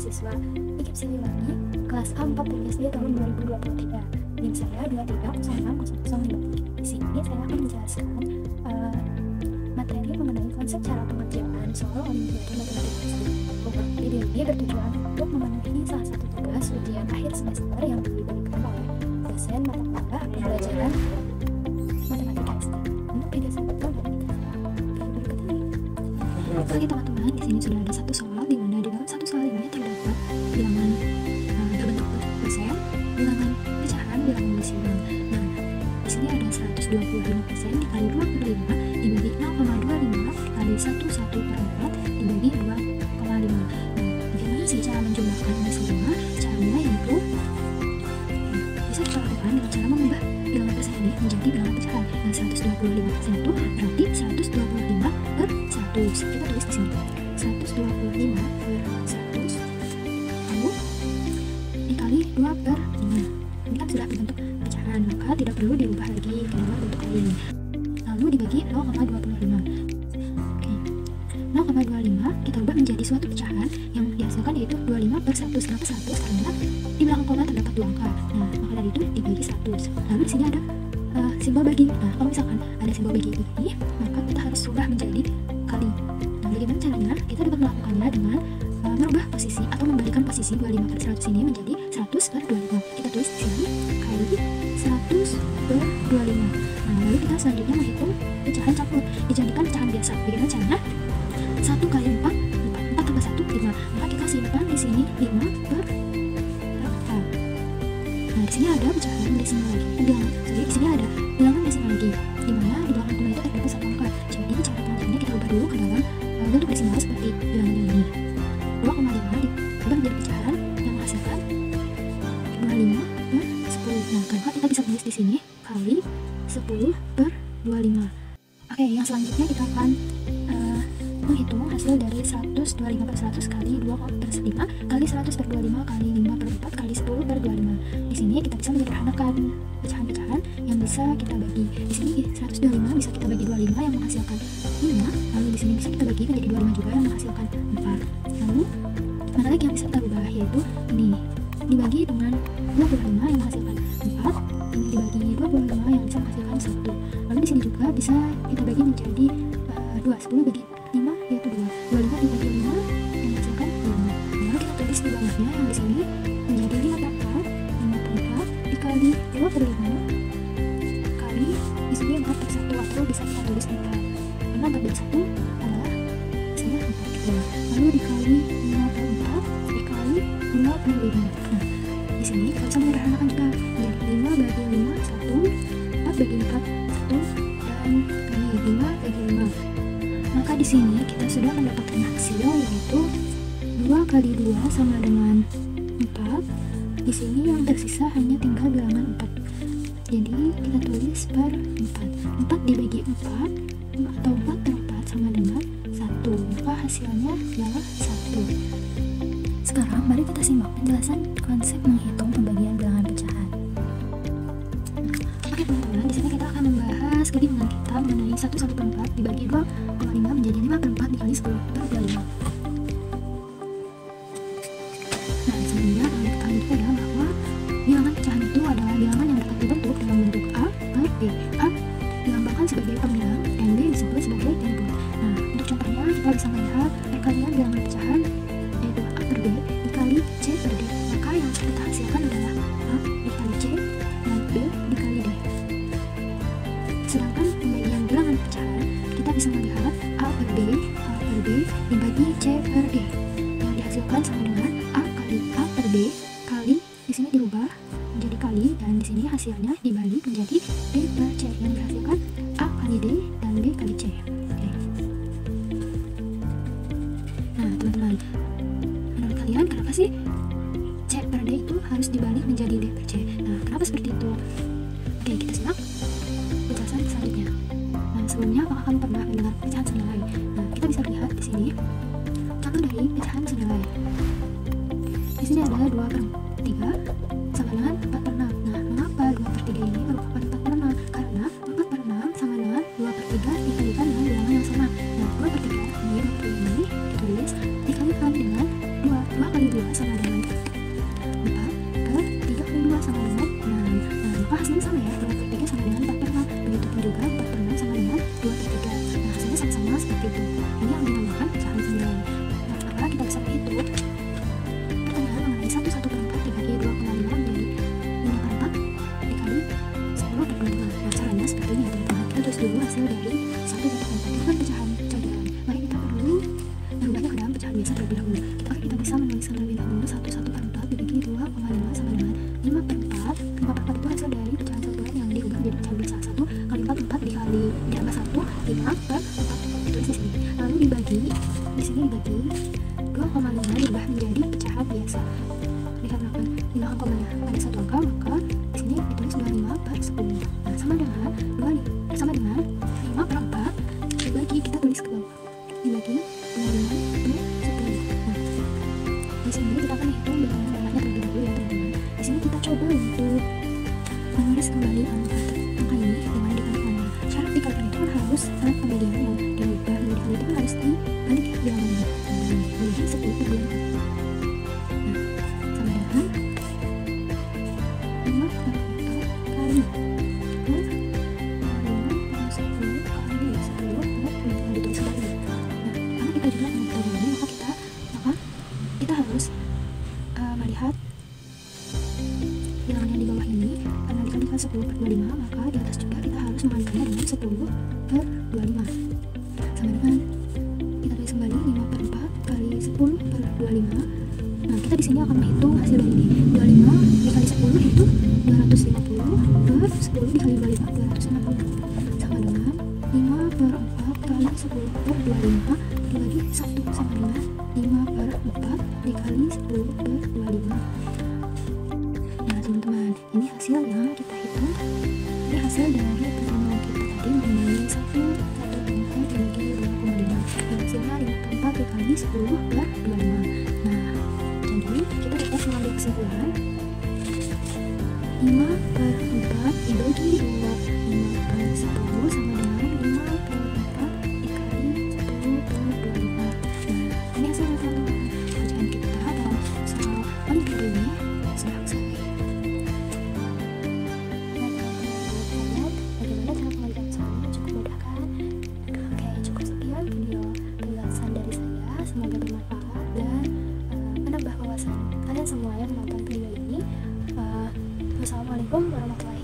mahasiswa IKIP Siliwangi kelas A4 PGSD tahun 2023. NIM saya 23060005. Di sini saya akan menjelaskan materi mengenai konsep cara pengerjaan soal Olimpiade Matematika. Video ini bertujuan untuk memenuhi salah satu tugas ujian akhir semester yang diberikan oleh dosen mata kuliah pembelajaran matematika SD untuk video sampel dan berikut ini. Oke teman-teman, di sini sudah ada satu soal di mana di dalam satu soal ini terdapat bilangan berbentuk persen, bilangan pecahan, bilangan desimal. Nah, di sini ada 125% dikali 2/5 dibagi 0,25 dikali 1/4 dibagi 2,5. Nah, bagaimana sih cara menjumlahkan ini semua? Caranya yaitu bisa kita lakukan dengan cara mengubah bilangan persen ini menjadi bilangan pecahan. Nah, 125% itu berarti 125 per 100. Kita tulis di sini 125 per 100 lalu dikali 2/5. Ini kan sudah berbentuk pecahan, maka tidak perlu diubah lagi ke dalam bentuk lain. Lalu dibagi 0,25. Oke, 0,25 kita ubah menjadi suatu pecahan yang dihasilkan yaitu 25 per 100. Kenapa 100? Karena di belakang koma terdapat 2 angka. Nah, maka dari itu dibagi 100. Lalu di sini ada simbol bagi. Nah, kalau misalkan ada simbol bagi ini, maka kita harus ubah menjadi kali. Nah, bagaimana caranya? Kita dapat melakukannya dengan merubah posisi atau membalikan posisi 25 per 100 ini menjadi 100 per 25. Kita tulis di sini kali 100 per 25. Nah, lalu kita selanjutnya menghitung pecahan campur dijadikan pecahan biasa. Bagaimana caranya? 1 kali 4, 4 tambah 1, 5. Maka kita simpan di sini 5 per 4. Nah, di sini ada pecahan desimal lagi. Jadi di sini ada bilangan desimal lagi, di mana di belakang koma itu terdapat 1 angka. Jadi cara pengerjaannya kita ubah dulu ke dalam bentuk desimal seperti bilangan ini. 2,5 diubah menjadi pecahan yang menghasilkan 25 per 10. Nah, kenapa kita bisa tulis di sini kali 10 per 25. Oke, yang selanjutnya kita akan menghitung hasil dari 125 per 100 kali 2 per 5 kali 100 per 25 kali 5 per 4 kali 10 per 25. Di sini kita bisa menyederhanakan pecahan-pecahan yang bisa kita bagi. Di sini 125 bisa kita bagi 25 yang menghasilkan 5. Lalu di sini bisa kita bagi menjadi 25 juga yang menghasilkan 4. Lalu mana lagi yang bisa kita ubah, yaitu ini dibagi dengan 25 yang menghasilkan 4. Ini dibagi 25 yang bisa menghasilkan 1. Lalu di sini juga bisa kita bagi menjadi 2. 10 bagi 5 yaitu 2. 25 dibagi 5 yang menghasilkan 5. Lalu kita tulis di bawahnya yang di sini menjadi 5 dikali 2 per 5 kali di sini 4 per 1, atau bisa kita tulis 4 karena 4 dari 1 adalah hasilnya 4 gitu. Lalu dikali 5 per 4 dikali 5 per 5. Nah, di sini kita bisa menyederhanakan juga menjadi 5 bagi 5 1, 4 bagi 4 1, dan kali 5 bagi 5. Maka di sini kita sudah mendapatkan hasil yaitu 2 kali 2 sama dengan 4. Di sini yang tersisa hanya tinggal bilangan 4. Jadi kita tulis per 4. 4 dibagi 4 atau 4 per 4 sama dengan 1. Maka hasilnya adalah 1. Sekarang mari kita simak penjelasan konsep menghitung pembagian bilangan pecahan. Oke teman-teman, di sini kita akan membahas kebingungan kita mengenai 1/4 dibagi 2,5 menjadi 5/4 dikali 10 per 25. Nah, sebelumnya yang diketahui itu adalah bahwa bilangan pecahan itu adalah bilangan yang dapat dibentuk dalam bentuk A per B. A dilambangkan sebagai pembilang dan B disebut sebagai input. Nah, untuk contohnya kita bisa melihat perkalian bilangan pecahan yaitu A per B dikali C per D. Maka yang kita hasilkan adalah A dikali C dan B dikali D. Sedangkan pembagian bilangan pecahan kita bisa melihat A per B dibagi C per D yang dihasilkan sama dengan A kali A per B kali di sini dirubah menjadi kali dan di sini hasilnya dibalik menjadi D per C yang dihasilkan A kali D dan B kali C. Oke. Nah teman-teman, menurut kalian kenapa sih C per D itu harus dibalik menjadi D per C? Nah, kenapa seperti itu? Oke, kita simak penjelasan selanjutnya. Nah, sebelumnya apakah kamu pernah mendengar pecahan senilai? Nah, kita bisa lihat di sini contoh dari pecahan senilai. Di sini ada 2/3 sama dengan 4/6. Nah, mengapa 2/3 ini merupakan 4/6? Karena 4/6 sama dengan 2/3 dikalikan dengan bilangan yang sama. Nah, 2/3 ini ditulis dikalikan dengan 2 kali 2 sama kita bisa menghitung. Pertama, mengenai 1/4 dibagi 2,5 menjadi 5/4 dikali 10/25. Nah, caranya seperti ini ya teman-teman. Kita tulis dulu hasil dari 1/4 itu kan pecahan cadangan. Mari kita perlu merubahnya ke dalam pecahan biasa terlebih dahulu. Oke, kita bisa menuliskan terlebih dahulu 1/4 dibagi 2,5 sama dengan 5/4. 5/4 itu hasil dari pecahan satuan yang diubah menjadi pecahan biasa. 1 kali 4 dikali ditambah 1, 5/4 ditulis di sini. Lalu dibagi, di sini dibagi 2,5 diubah menjadi pecahan biasa. Dikarenakan di belakang komanya ada satu angka, maka di sini ditulis 25/10. Nah, sama dengan 5/4 dibagi, kita tulis ke bawah, dibagi 25/10. Nah, di sini kita akan hitung dengan formatnya terlebih dahulu ya teman-teman. Di sini kita coba untuk menulis kembali angka ini dengan dikalikannya. Syarat dikalikan itu kan harus syarat pembalian yang diubah menjadi hal itu kan harus dibalik ya bilangannya. Menjadi 10/24. Nah, sama dengan 5/4 kali 5/10 kali 10/20 ditulis kembali. Nah, karena kita juga mengetahui ini, maka kita harus melihat bilangan yang di bawah ini. Karena dikalikan 10/25, maka di atas juga kita harus mengalikannya dengan 10/25. Sama dengan kita tulis kembali 5/4 kali 10/25. Nah, kita di sini akan menghitung hasil dari ini. 25 dikali 10 itu 250 per 10 dikali 25 250. Sama dengan 5/4 kali 10/25 dibagi 1 sama dengan 5/4 dikali 10/25. Nah teman-teman, ini hasil yang kita hitung. Ini hasil dari pertemuan kita tadi mengenai 1/4 dibagi 2,5. Dan hasilnya 5/4 dikali 10/25. Nah, jadi kita dapat mengambil kesimpulan 5/4 dibagi 2, 5/10 sama dengan 5/4 dikali 10/25. Nah, ini hasilnya teman-teman. Ujian kita dalam soal olimpiade ini sudah selesai. Bagaimana cara pengerjaan soalnya? Cukup mudah kan? Oke, cukup sekian video penjelasan dari saya. Semoga bermanfaat dan menambah wawasan kalian semua yang menonton video ini. Wassalamualaikum warahmatullahi wabarakatuh.